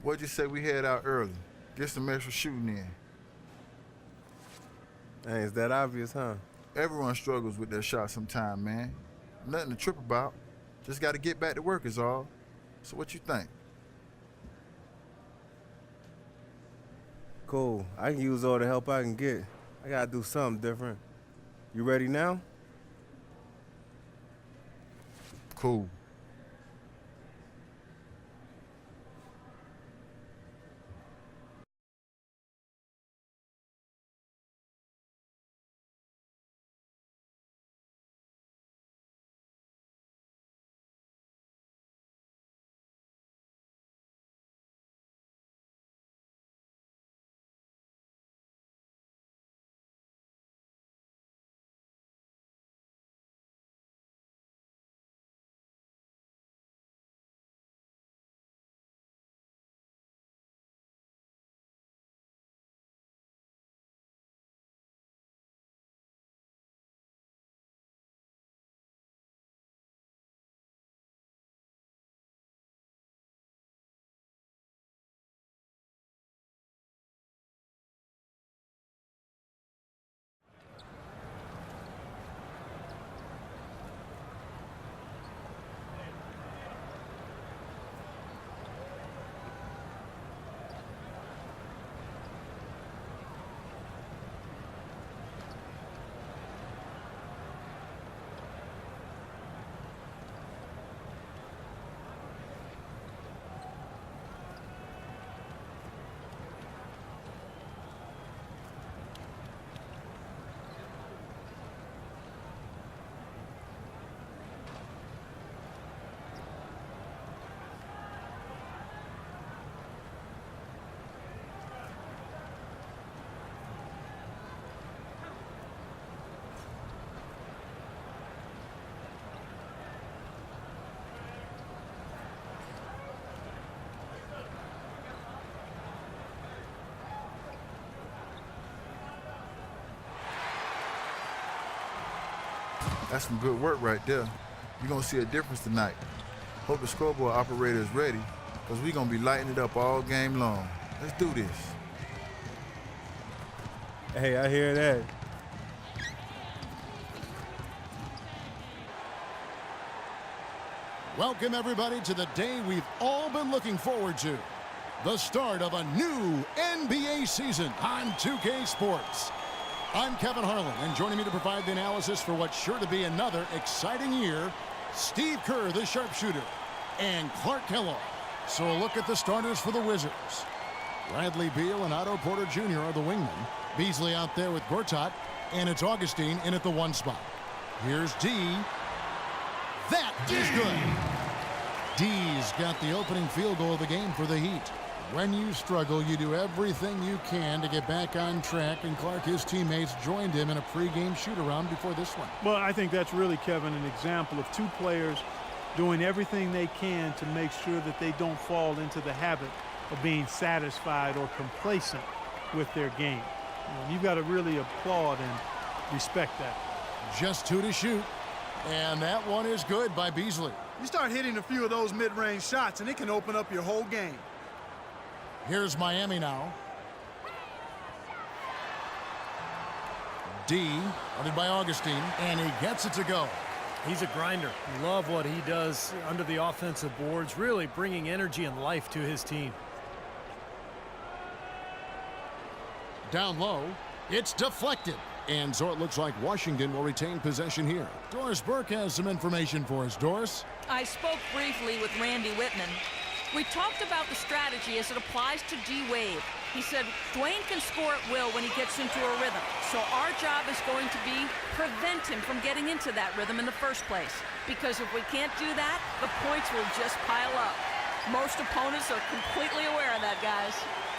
What'd you say we head out early? Get some extra shooting in. Hey, is that obvious, huh? Everyone struggles with their shot sometime, man. Nothing to trip about. Just got to get back to work is all. So what you think? Cool. I can use all the help I can get. I gotta do something different. You ready now? Cool. That's some good work right there. You're going to see a difference tonight. Hope the scoreboard operator is ready, because we're going to be lighting it up all game long. Let's do this. Hey, I hear that. Welcome, everybody, to the day we've all been looking forward to. The start of a new NBA season on 2K Sports. I'm Kevin Harlan, and joining me to provide the analysis for what's sure to be another exciting year, Steve Kerr, the sharpshooter, and Clark Kellogg. So a look at the starters for the Wizards. Bradley Beal and Otto Porter Jr. are the wingmen. Beasley out there with Gortat, and it's Augustine in at the 1 spot. Here's D. That is good. D's got the opening field goal of the game for the Heat. When you struggle, you do everything you can to get back on track, and Clark, his teammates, joined him in a pregame shoot-around before this one. Well, I think that's really, Kevin, an example of two players doing everything they can to make sure that they don't fall into the habit of being satisfied or complacent with their game. You've got to really applaud and respect that. Just 2 to shoot, and that one is good by Beasley. You start hitting a few of those mid-range shots, and it can open up your whole game. Here's Miami now. D, guarded by Augustine, and he gets it to go. He's a grinder. Love what he does under the offensive boards, really bringing energy and life to his team. Down low, it's deflected. And so it looks like Washington will retain possession here. Doris Burke has some information for us. Doris? I spoke briefly with Randy Whitman. We talked about the strategy as it applies to D-Wade. He said Dwayne can score at will when he gets into a rhythm. So our job is going to be prevent him from getting into that rhythm in the first place. Because if we can't do that, the points will just pile up. Most opponents are completely aware of that, guys.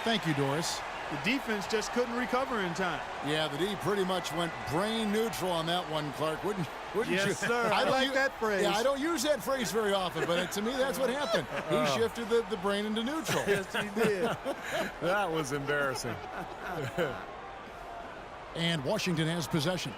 Thank you, Doris. The defense just couldn't recover in time. Yeah, the D pretty much went brain neutral on that one, Clark. Wouldn't you? Yes, sir. I like that phrase. Yeah, I don't use that phrase very often, but to me, that's what happened. He shifted the brain into neutral. Yes, he did. That was embarrassing. And Washington has possession.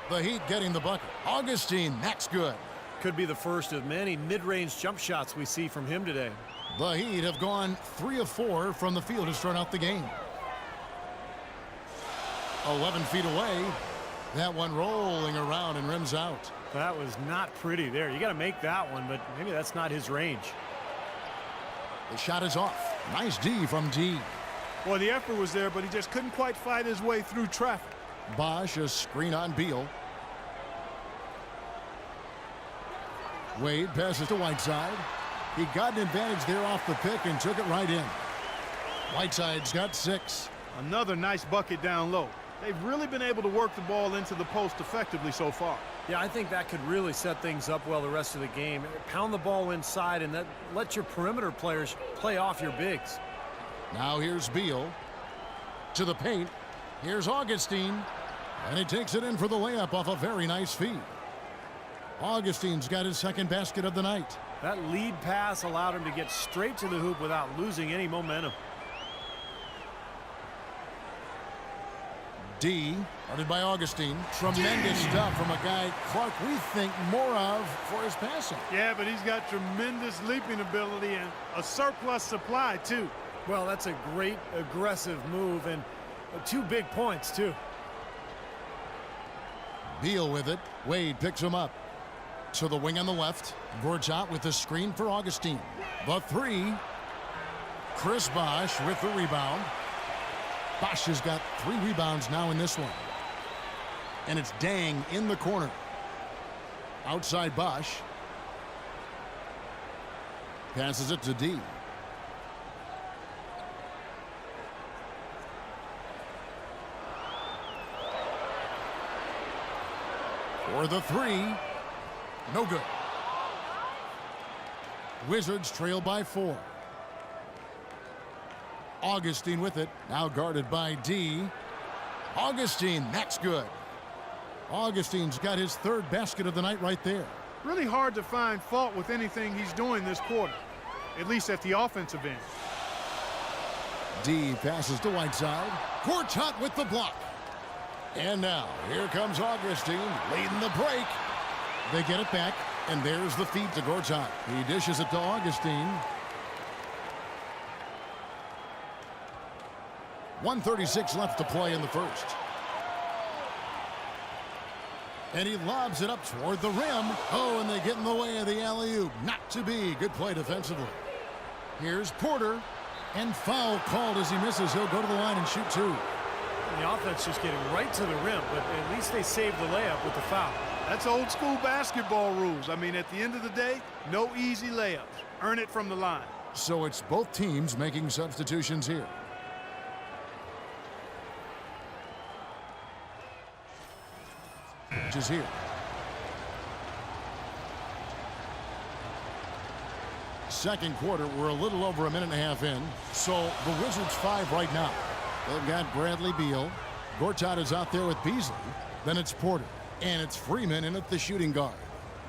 The Heat getting the bucket. Augustine, that's good. Could be the first of many mid-range jump shots we see from him today. The Heat have gone 3 of 4 from the field to start out the game. 11 feet away. That one rolling around and rims out. That was not pretty there. You got to make that one, but maybe that's not his range. The shot is off. Nice D from D. Well, the effort was there, but he just couldn't quite fight his way through traffic. Bosh, a screen on Beal. Wade passes to Whiteside. He got an advantage there off the pick and took it right in. Whiteside's got 6. Another nice bucket down low. They've really been able to work the ball into the post effectively so far. Yeah, I think that could really set things up well the rest of the game. Pound the ball inside and let your perimeter players play off your bigs. Now here's Beal. To the paint. Here's Augustine. And he takes it in for the layup off a very nice feed. Augustine's got his second basket of the night. That lead pass allowed him to get straight to the hoop without losing any momentum. D, guarded by Augustine. Tremendous stuff from a guy Clark we think more of for his passing. Yeah, but he's got tremendous leaping ability and a surplus supply, too. Well, that's a great aggressive move and 2 big points, too. Beal with it. Wade picks him up. To the wing on the left. Gortat with the screen for Augustine. The 3. Chris Bosh with the rebound. Bosh has got 3 rebounds now in this one. And it's Dang in the corner. Outside Bosh. Passes it to D. For the 3. No good. Wizards trail by 4. Augustine with it. Now guarded by D. Augustine, that's good. Augustine's got his 3rd basket of the night right there. Really hard to find fault with anything he's doing this quarter, at least at the offensive end. D passes to Whiteside. Gortat with the block. And now, here comes Augustine leading the break. They get it back, and there's the feed to Gortat. He dishes it to Augustine. 1:36 left to play in the first. And he lobs it up toward the rim. Oh, and they get in the way of the alley-oop. Not to be. Good play defensively. Here's Porter. And foul called as he misses. He'll go to the line and shoot 2. The offense just getting right to the rim, but at least they saved the layup with the foul. That's old school basketball rules. I mean, at the end of the day, no easy layups. Earn it from the line. So it's both teams making substitutions here. Which is here. Second quarter, we're a little over a minute and a half in. So the Wizards 5 right now. They've got Bradley Beal. Gortat is out there with Beasley. Then it's Porter. And it's Freeman in at the shooting guard.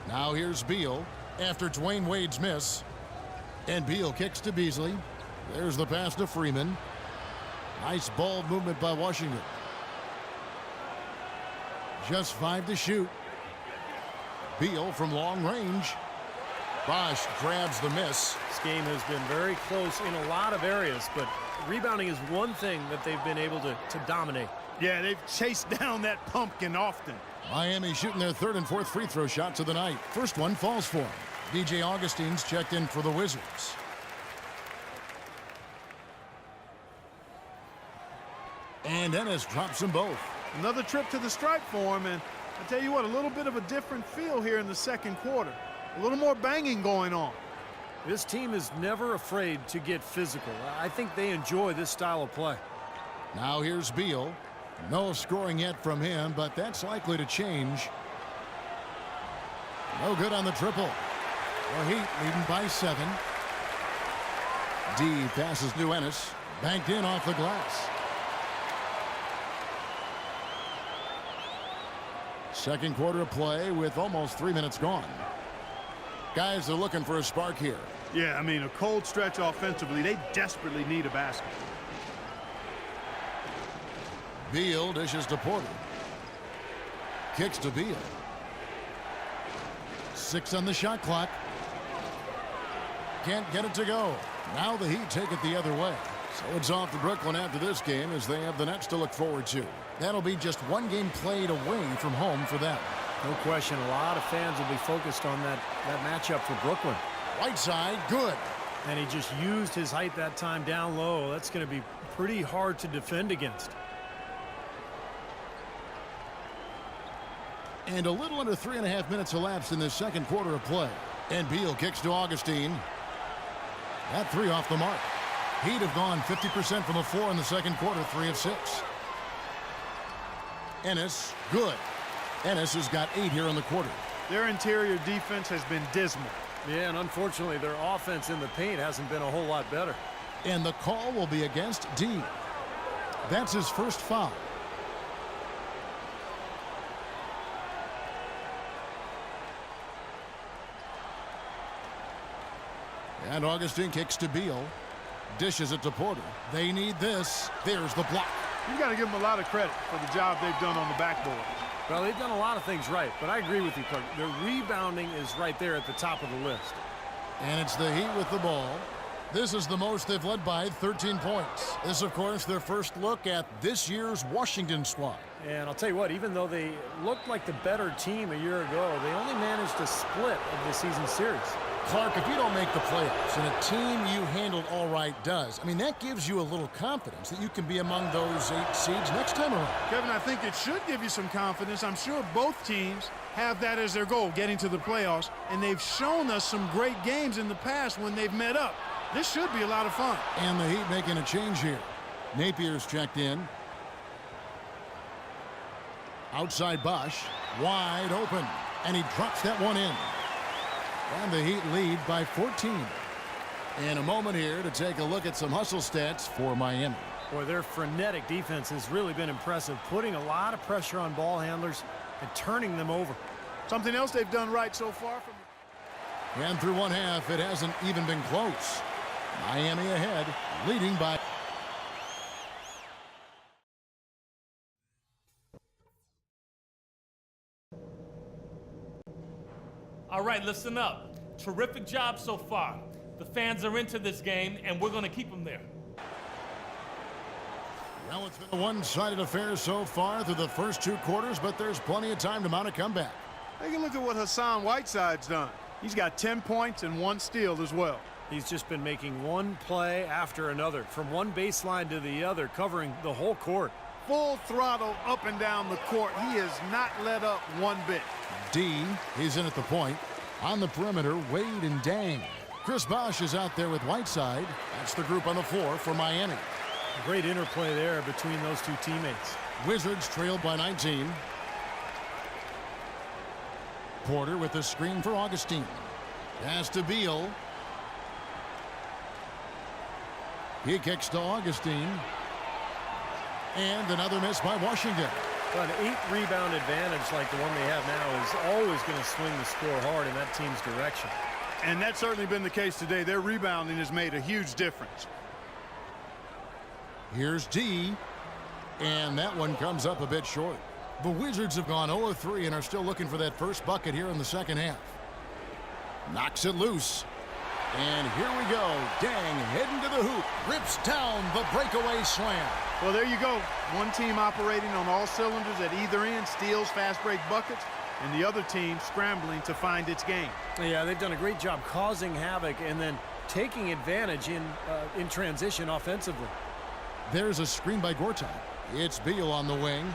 Now here's Beal after Dwayne Wade's miss. And Beal kicks to Beasley. There's the pass to Freeman. Nice ball movement by Washington. Just 5 to shoot. Beal from long range. Bosh grabs the miss. This game has been very close in a lot of areas, but rebounding is one thing that they've been able to dominate. Yeah, they've chased down that pumpkin often. Miami shooting their 3rd and 4th free throw shots of the night. First one falls for him. DJ Augustine's checked in for the Wizards. And Ennis drops them both. Another trip to the stripe for him, and I tell you what, a little bit of a different feel here in the second quarter. A little more banging going on. This team is never afraid to get physical. I think they enjoy this style of play. Now here's Beal. No scoring yet from him, but that's likely to change. No good on the triple. The Heat leading by 7. D passes to Ennis. Banked in off the glass. Second quarter of play with almost 3 minutes gone. Guys are looking for a spark here. Yeah, I mean, a cold stretch offensively. They desperately need a basket. Beal dishes to Porter. Kicks to Beal. 6 on the shot clock. can't get it to go. Now the Heat take it the other way. So it's off to Brooklyn after this game as they have the Nets to look forward to. That'll be just one game played away from home for them. No question, a lot of fans will be focused on that matchup for Brooklyn. Whiteside, good. And he just used his height that time down low. That's going to be pretty hard to defend against. And a little under 3.5 minutes elapsed in this second quarter of play. And Beal kicks to Augustine. That three off the mark. He'd have gone 50% from the floor in the second quarter, 3 of 6. Ennis, good. Ennis has got 8 here in the quarter. Their interior defense has been dismal. Yeah, and unfortunately, their offense in the paint hasn't been a whole lot better. And the call will be against D. That's his first foul. And Augustine kicks to Beal. Dishes it to Porter. They need this. There's the block. You got to give them a lot of credit for the job they've done on the backboard. Well, they've done a lot of things right, but I agree with you, Clark. Their rebounding is right there at the top of the list. And it's the Heat with the ball. This is the most they've led by, 13 points. This, of course, their first look at this year's Washington squad. And I'll tell you what, even though they looked like the better team a year ago, they only managed a split of the season series. Clark, if you don't make the playoffs and a team you handled all right does, I mean, that gives you a little confidence that you can be among those 8 seeds next time around. Kevin, I think it should give you some confidence. I'm sure both teams have that as their goal, getting to the playoffs, and they've shown us some great games in the past when they've met up. This should be a lot of fun. And the Heat making a change here. Napier's checked in. Outside Bosch, wide open, and he drops that one in. And the Heat lead by 14. In a moment here to take a look at some hustle stats for Miami. Boy, their frenetic defense has really been impressive, putting a lot of pressure on ball handlers and turning them over. Something else they've done right so far. And through one half, it hasn't even been close. Miami ahead, leading by... All right, listen up. Terrific job so far. The fans are into this game, and we're going to keep them there. Well, it's been a one-sided affair so far through the first 2 quarters, but there's plenty of time to mount a comeback. Take a look at what Hassan Whiteside's done. He's got 10 points and 1 steal as well. He's just been making one play after another, from one baseline to the other, covering the whole court. Full throttle up and down the court. He has not let up one bit. Dean is in at the point. On the perimeter, Wade and Dang. Chris Bosh is out there with Whiteside. That's the group on the floor for Miami. Great interplay there between those 2 teammates. Wizards trailed by 19. Porter with the screen for Augustine. Pass to Beal. He kicks to Augustine. And another miss by Washington. An 8-rebound advantage like the one they have now is always going to swing the score hard in that team's direction. And that's certainly been the case today. Their rebounding has made a huge difference. Here's D. And that one comes up a bit short. The Wizards have gone 0 of 3 and are still looking for that first bucket here in the second half. Knocks it loose. And here we go. Dang heading to the hoop. Rips down the breakaway slam. Well, there you go. One team operating on all cylinders at either end, steals, fast break buckets, and the other team scrambling to find its game. Yeah, they've done a great job causing havoc and then taking advantage in transition offensively. There's a screen by Gortat. It's Beal on the wing.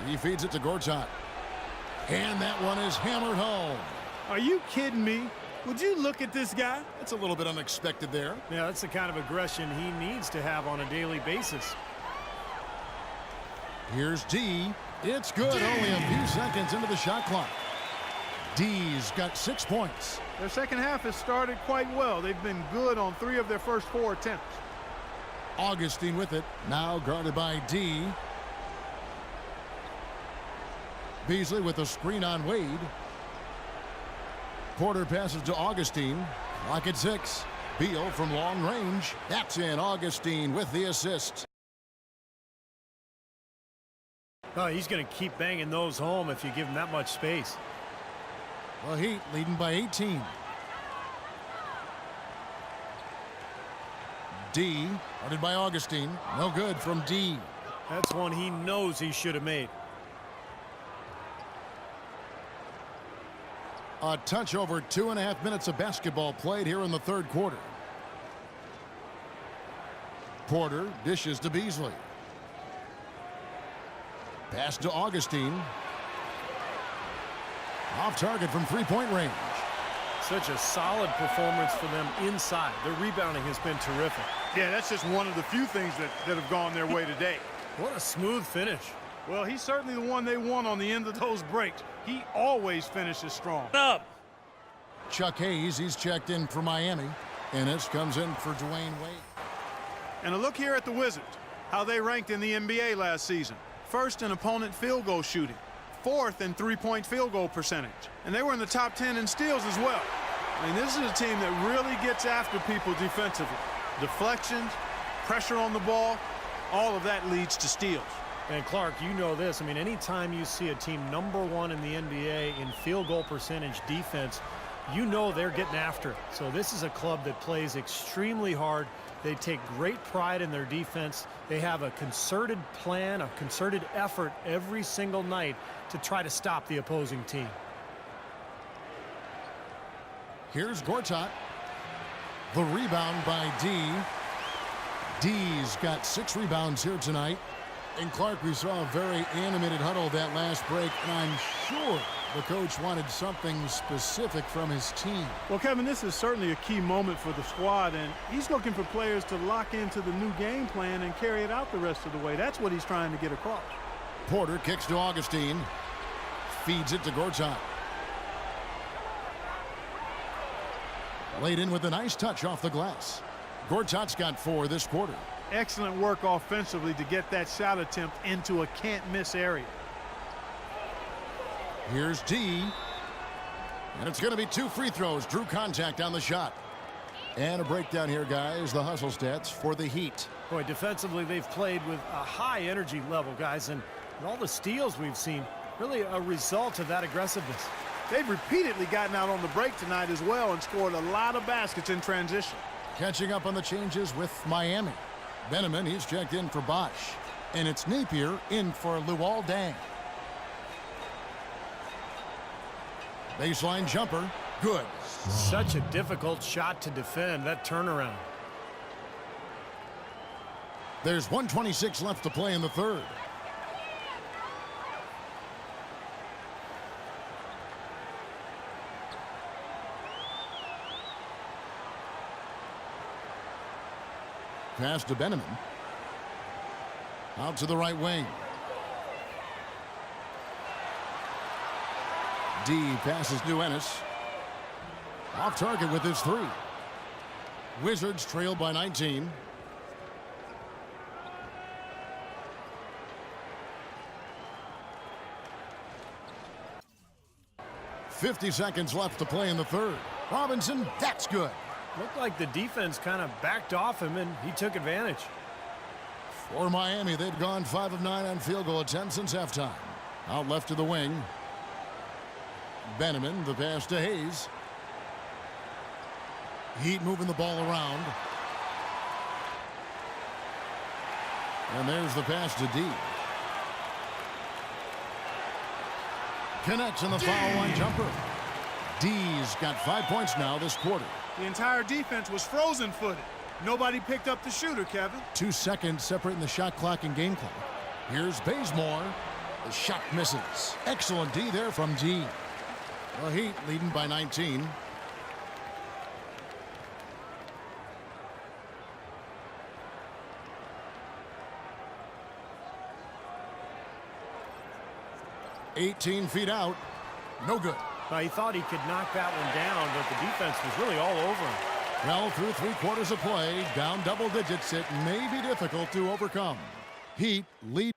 He feeds it to Gortat. And that one is hammered home. Are you kidding me? Would you look at this guy? It's a little bit unexpected there. Yeah, that's the kind of aggression he needs to have on a daily basis. Here's D. It's good. D. Only a few seconds into the shot clock. D's got 6 points. Their second half has started quite well. They've been good on 3 of their first 4 attempts. Augustine with it. Now guarded by D. Beasley with a screen on Wade. Porter passes to Augustine. Clock at 6. Beal from long range. That's in. Augustine with the assist. Oh, he's going to keep banging those home if you give him that much space. The Heat leading by 18. D, guarded by Augustine. No good from D. That's one he knows he should have made. A touch over 2.5 minutes of basketball played here in the third quarter. Porter dishes to Beasley. Pass to Augustine. Off target from three-point range. Such a solid performance for them inside. Their rebounding has been terrific. Yeah, that's just one of the few things that have gone their way today. What a smooth finish. Well, he's certainly the one they want on the end of those breaks. He always finishes strong. Up. Chuck Hayes, he's checked in for Miami. Ennis comes in for Dwayne Wade. And a look here at the Wizards, how they ranked in the NBA last season. First in opponent field goal shooting, fourth in three-point field goal percentage. And they were in the top 10 in steals as well. I mean, this is a team that really gets after people defensively. Deflections, pressure on the ball, all of that leads to steals. And Clark, you know this. I mean, anytime you see a team #1 in the NBA in field goal percentage defense, you know they're getting after it. So this is a club that plays extremely hard. They take great pride in their defense. They have a concerted plan, a concerted effort every single night to try to stop the opposing team. Here's Gortat. The rebound by D. D's got 6 rebounds here tonight. And Clark, we saw a very animated huddle that last break, and I'm sure the coach wanted something specific from his team. Well, Kevin, this is certainly a key moment for the squad, and he's looking for players to lock into the new game plan and carry it out the rest of the way. That's what he's trying to get across. Porter kicks to Augustine. Feeds it to Gortat. Laid in with a nice touch off the glass. Gortat's got 4 this quarter. Excellent work offensively to get that shot attempt into a can't-miss area. Here's D. And it's going to be 2 free throws. Drew contact on the shot. And a breakdown here, guys. The hustle stats for the Heat. Boy, defensively, they've played with a high energy level, guys, and all the steals we've seen, really a result of that aggressiveness. They've repeatedly gotten out on the break tonight as well and scored a lot of baskets in transition. Catching up on the changes with Miami. Benjamin, he's checked in for Bosch. And it's Napier in for Luol Deng. Baseline jumper. Good. Such a difficult shot to defend, that turnaround. There's 1:26 left to play in the third. Pass to Benjamin. Out to the right wing. D passes to Ennis. Off target with his 3. Wizards trail by 19. .50 seconds left to play in the third. Robinson, that's good. Looked like the defense kind of backed off him, and he took advantage. For Miami, they've gone 5 of 9 on field goal attempts since halftime. Out left to the wing. Benjamin, the pass to Hayes. Heat moving the ball around. And there's the pass to D. Connects on the foul line jumper. D's got 5 points now this quarter. The entire defense was frozen-footed. Nobody picked up the shooter, Kevin. 2 seconds separating the shot clock and game clock. Here's Bazemore. The shot misses. Excellent D there from G. The Heat leading by 19. .18 feet out. No good. He thought he could knock that one down, but the defense was really all over him. Well, through 3 quarters of play, down double digits, it may be difficult to overcome. Heat lead.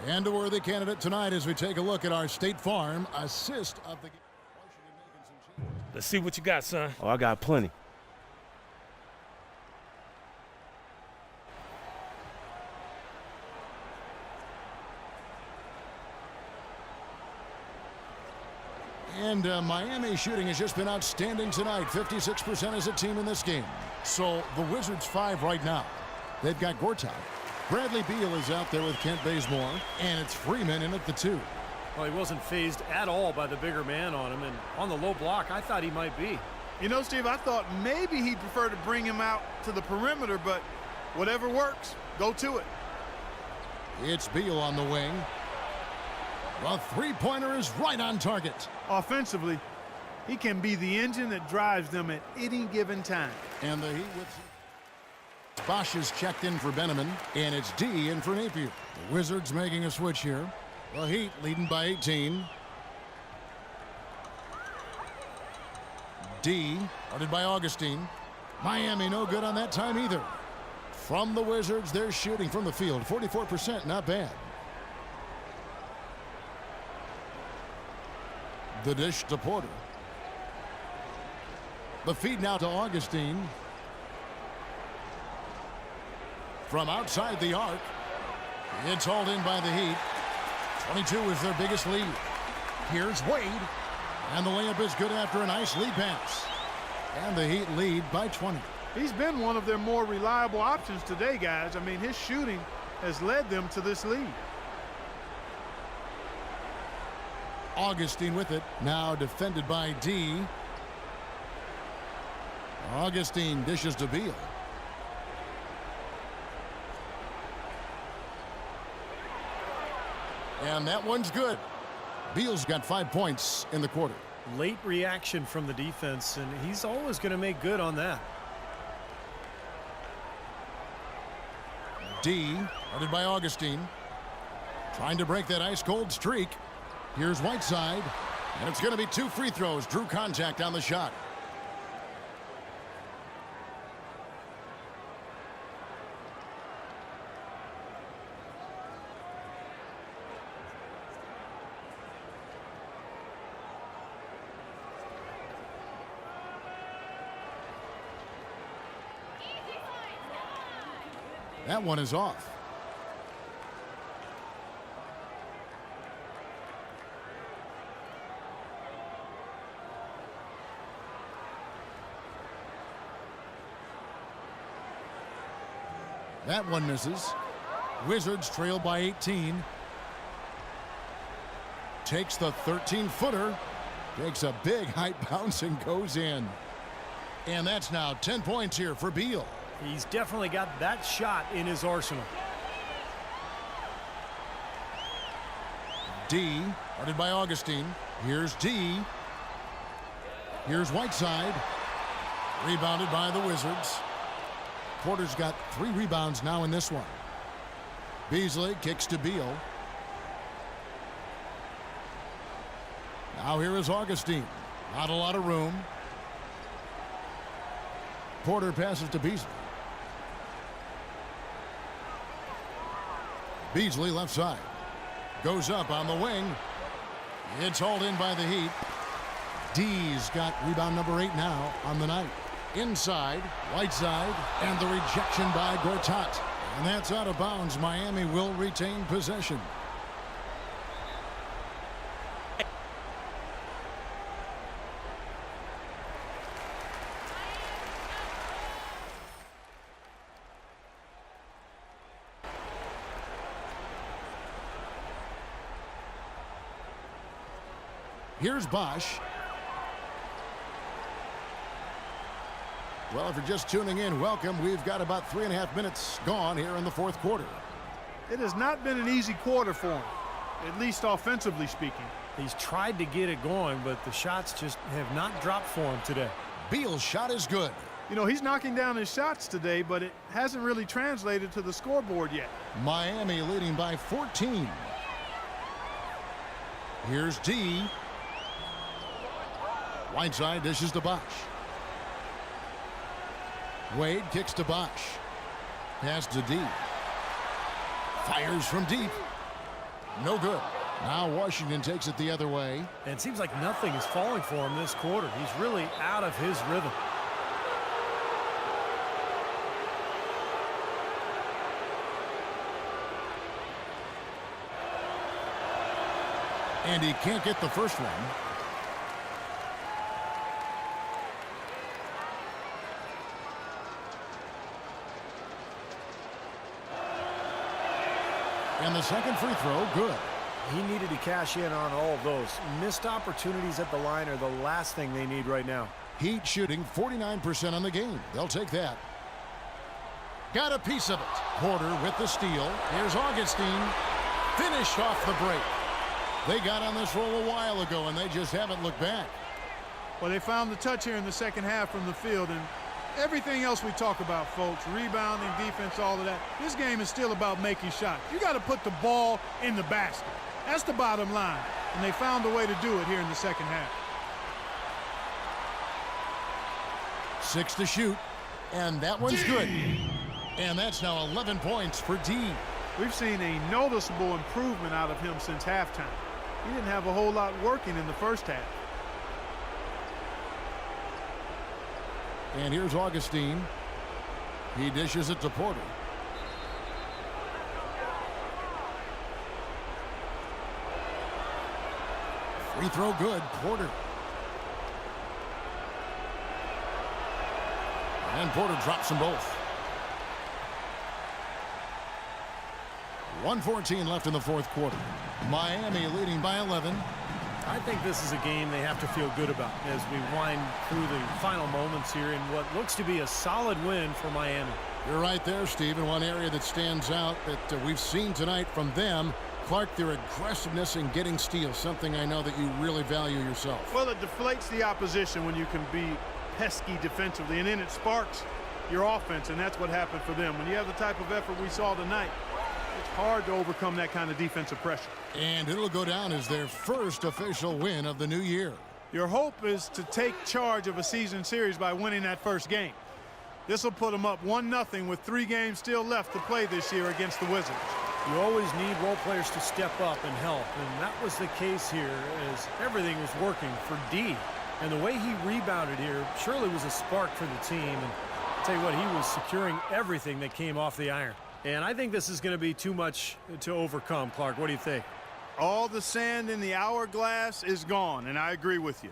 And a worthy candidate tonight as we take a look at our State Farm assist of the game. Let's see what you got, son. Oh, I got plenty. And Miami shooting has just been outstanding tonight. 56% as a team in this game. So the Wizards 5 right now. They've got Gortat. Bradley Beal is out there with Kent Bazemore. And it's Freeman in at the 2. Well, he wasn't phased at all by the bigger man on him. And on the low block, I thought he might be. You know, Steve, I thought maybe he'd prefer to bring him out to the perimeter, but whatever works, go to it. It's Beal on the wing. The three-pointer is right on target. Offensively, he can be the engine that drives them at any given time. And the Heat with Bosch is checked in for Benjamin, and it's D in for Napier. The Wizards making a switch here. The Heat leading by 18. D, guarded by Augustine. Miami no good on that time either. From the Wizards, they're shooting from the field. 44%, not bad. The dish to Porter. The feed now to Augustine. From outside the arc. It's hauled in by the Heat. 22 is their biggest lead. Here's Wade. And the layup is good after a nice lead pass. And the Heat lead by 20. He's been one of their more reliable options today, guys. I mean, his shooting has led them to this lead. Augustine with it. Now defended by D. Augustine dishes to Beal. And that one's good. Beal's got 5 points in the quarter. Late reaction from the defense, and he's always going to make good on that. D, guarded by Augustine. Trying to break that ice-cold streak. Here's Whiteside. And it's going to be 2 free throws. Drew contact on the shot. That one is off. That one misses. Wizards trail by 18. Takes the 13-footer. Takes a big height bounce and goes in. And that's now 10 points here for Beal. He's definitely got that shot in his arsenal. D, guarded by Augustine. Here's D. Here's Whiteside. Rebounded by the Wizards. Porter's got 3 rebounds now in this one. Beasley kicks to Beal. Now here is Augustine. Not a lot of room. Porter passes to Beasley. Beasley left side. Goes up on the wing. It's hauled in by the Heat. D's got rebound number 8 now on the night. Inside, Whiteside, and the rejection by Gortat. And that's out of bounds. Miami will retain possession. Here's Bosch. Well, if you're just tuning in, welcome. We've got about 3.5 minutes gone here in the fourth quarter. It has not been an easy quarter for him, at least offensively speaking. He's tried to get it going, but the shots just have not dropped for him today. Beal's shot is good. You know, he's knocking down his shots today, but it hasn't really translated to the scoreboard yet. Miami leading by 14. Here's D. Whiteside dishes to Bosch. Wade kicks to Bosch. Pass to D. Fires from deep. No good. Now Washington takes it the other way. And it seems like nothing is falling for him this quarter. He's really out of his rhythm. And he can't get the first one. And the second free throw, good. He needed to cash in on all of those. Missed opportunities at the line are the last thing they need right now. Heat shooting 49% on the game. They'll take that. Got a piece of it. Porter with the steal. Here's Augustine. Finished off the break. They got on this roll a while ago, and they just haven't looked back. Well, they found the touch here in the second half from the field, and everything else we talk about, folks, rebounding, defense, all of that, this game is still about making shots. You got to put the ball in the basket. That's the bottom line, and they found a way to do it here in the second half. 6 to shoot, and that one's good. And that's now 11 points for D. We've seen a noticeable improvement out of him since halftime. He didn't have a whole lot working in the first half. And here's Augustine. He dishes it to Porter. Free throw good. Porter. And Porter drops them both. 1:14 left in the fourth quarter. Miami leading by 11. I think this is a game they have to feel good about as we wind through the final moments here in what looks to be a solid win for Miami. You're right there, Steve. And one area that stands out that we've seen tonight from them, Clark, their aggressiveness in getting steals, something I know that you really value yourself. Well, it deflates the opposition when you can be pesky defensively, and then it sparks your offense, and that's what happened for them. When you have the type of effort we saw tonight, it's hard to overcome that kind of defensive pressure. And it'll go down as their first official win of the new year. Your hope is to take charge of a season series by winning that first game. This will put them up 1-0 with 3 games still left to play this year against the Wizards. You always need role players to step up and help, and that was the case here as everything was working for D. And the way he rebounded here surely was a spark for the team. And I'll tell you what, he was securing everything that came off the iron. And I think this is going to be too much to overcome, Clark. What do you think? All the sand in the hourglass is gone, and I agree with you.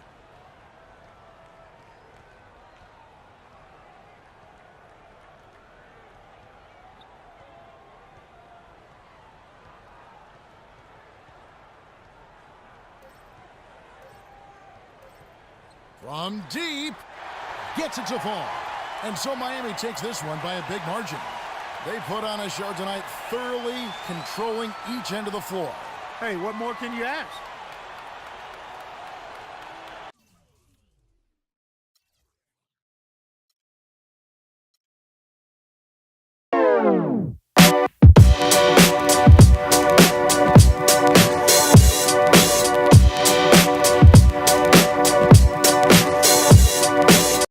From deep, gets it to fall. And so Miami takes this one by a big margin. They put on a show tonight, thoroughly controlling each end of the floor. Hey, what more can you ask?